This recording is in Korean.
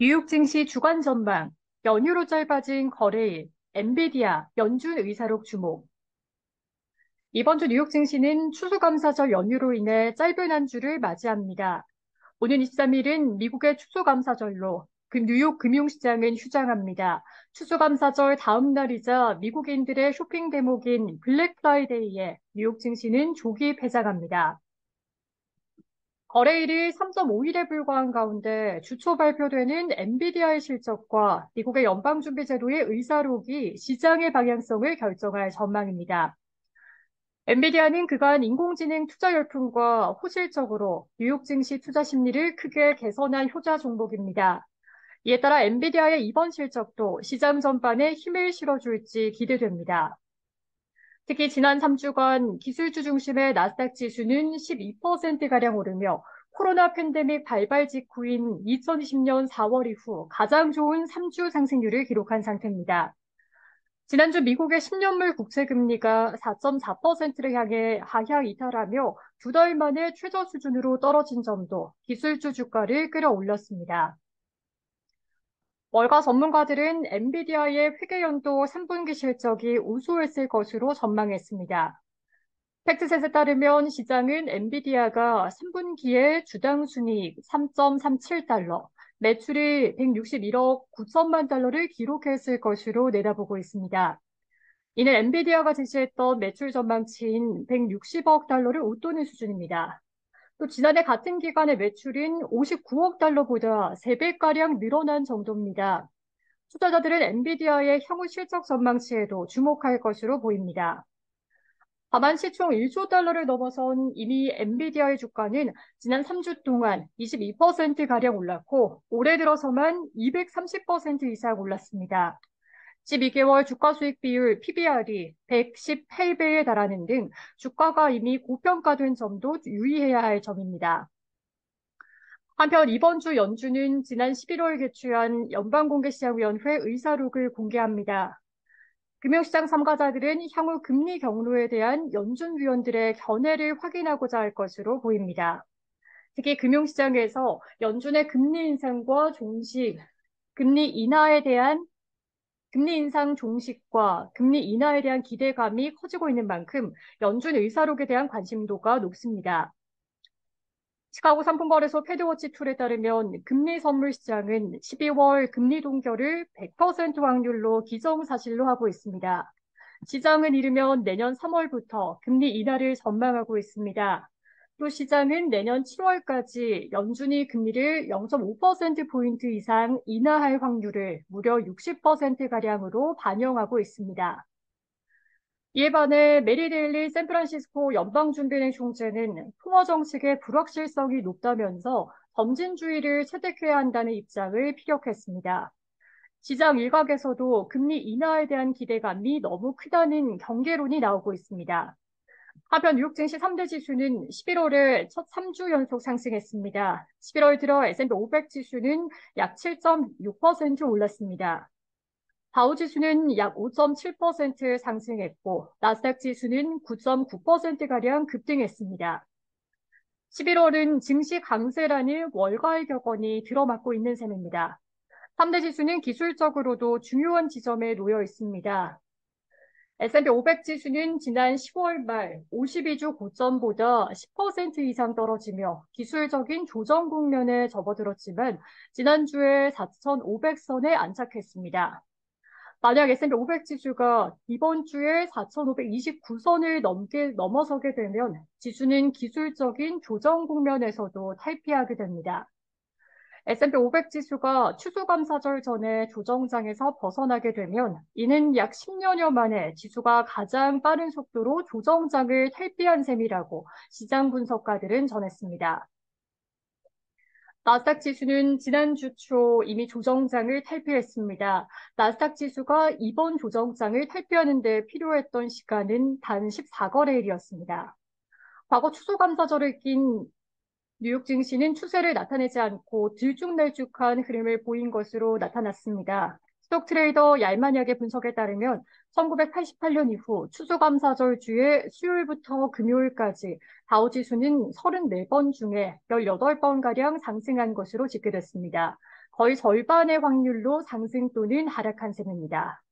뉴욕 증시 주간 전망, 연휴로 짧아진 거래일, 엔비디아, 연준 의사록 주목. 이번 주 뉴욕 증시는 추수감사절 연휴로 인해 짧은 한 주를 맞이합니다. 오는 23일은 미국의 추수감사절로 뉴욕 금융시장은 휴장합니다. 추수감사절 다음 날이자 미국인들의 쇼핑 대목인 블랙 프라이데이에 뉴욕 증시는 조기 폐장합니다. 거래일이 3.5일에 불과한 가운데 주초 발표되는 엔비디아의 실적과 미국의 연방준비제도의 의사록이 시장의 방향성을 결정할 전망입니다. 엔비디아는 그간 인공지능 투자 열풍과 호실적으로 뉴욕 증시 투자 심리를 크게 개선한 효자 종목입니다. 이에 따라 엔비디아의 이번 실적도 시장 전반에 힘을 실어줄지 기대됩니다. 특히 지난 3주간 기술주 중심의 나스닥 지수는 12%가량 오르며 코로나 팬데믹 발발 직후인 2020년 4월 이후 가장 좋은 3주 상승률을 기록한 상태입니다. 지난주 미국의 10년물 국채 금리가 4.4%를 향해 하향 이탈하며 두 달 만에 최저 수준으로 떨어진 점도 기술주 주가를 끌어올렸습니다. 월가 전문가들은 엔비디아의 회계연도 3분기 실적이 우수했을 것으로 전망했습니다. 팩트셋에 따르면 시장은 엔비디아가 3분기에 주당 순이익 3.37달러, 매출이 161억 9천만 달러를 기록했을 것으로 내다보고 있습니다. 이는 엔비디아가 제시했던 매출 전망치인 160억 달러를 웃도는 수준입니다. 또 지난해 같은 기간의 매출인 59억 달러보다 3배가량 늘어난 정도입니다. 투자자들은 엔비디아의 향후 실적 전망치에도 주목할 것으로 보입니다. 다만 시총 1조 달러를 넘어선 이미 엔비디아의 주가는 지난 3주 동안 22%가량 올랐고 올해 들어서만 230% 이상 올랐습니다. 12개월 주가 수익 비율 PBR이 118배에 달하는 등 주가가 이미 고평가된 점도 유의해야 할 점입니다. 한편 이번 주 연준은 지난 11월 개최한 연방공개시장위원회 의사록을 공개합니다. 금융시장 참가자들은 향후 금리 경로에 대한 연준 위원들의 견해를 확인하고자 할 것으로 보입니다. 특히 금융시장에서 연준의 금리 인상과 종식, 금리 인하에 대한 금리 인상 종식과 금리 인하에 대한 기대감이 커지고 있는 만큼 연준 의사록에 대한 관심도가 높습니다. 시카고 상품거래소 패드워치 툴에 따르면 금리 선물 시장은 12월 금리 동결을 100% 확률로 기정사실로 하고 있습니다. 시장은 이르면 내년 3월부터 금리 인하를 전망하고 있습니다. 또 시장은 내년 7월까지 연준이 금리를 0.5%포인트 이상 인하할 확률을 무려 60%가량으로 반영하고 있습니다. 이에 반해 메리 데일리 샌프란시스코 연방준비은행 총재는 통화 정책의 불확실성이 높다면서 점진주의를 채택해야 한다는 입장을 피력했습니다. 시장 일각에서도 금리 인하에 대한 기대감이 너무 크다는 경계론이 나오고 있습니다. 한편 뉴욕 증시 3대 지수는 11월에 첫 3주 연속 상승했습니다. 11월 들어 S&P 500 지수는 약 7.6% 올랐습니다. 다우 지수는 약 5.7% 상승했고 나스닥 지수는 9.9%가량 급등했습니다. 11월은 증시 강세라는 월가의 격언이 들어맞고 있는 셈입니다. 3대 지수는 기술적으로도 중요한 지점에 놓여 있습니다. S&P 500 지수는 지난 10월 말 52주 고점보다 10% 이상 떨어지며 기술적인 조정 국면에 접어들었지만 지난주에 4,500선에 안착했습니다. 만약 S&P 500 지수가 이번 주에 4,529선을 넘어서게 되면 지수는 기술적인 조정 국면에서도 탈피하게 됩니다. S&P 500 지수가 추수감사절 전에 조정장에서 벗어나게 되면 이는 약 10년여 만에 지수가 가장 빠른 속도로 조정장을 탈피한 셈이라고 시장 분석가들은 전했습니다. 나스닥 지수는 지난주 초 이미 조정장을 탈피했습니다. 나스닥 지수가 이번 조정장을 탈피하는 데 필요했던 시간은 단 14거래일이었습니다. 과거 추수감사절을 낀 뉴욕 증시는 추세를 나타내지 않고 들쭉날쭉한 흐름을 보인 것으로 나타났습니다. 스톡 트레이더 얄마니아의 분석에 따르면 1988년 이후 추수감사절 주에 수요일부터 금요일까지 다우지수는 34번 중에 18번가량 상승한 것으로 집계됐습니다. 거의 절반의 확률로 상승 또는 하락한 셈입니다.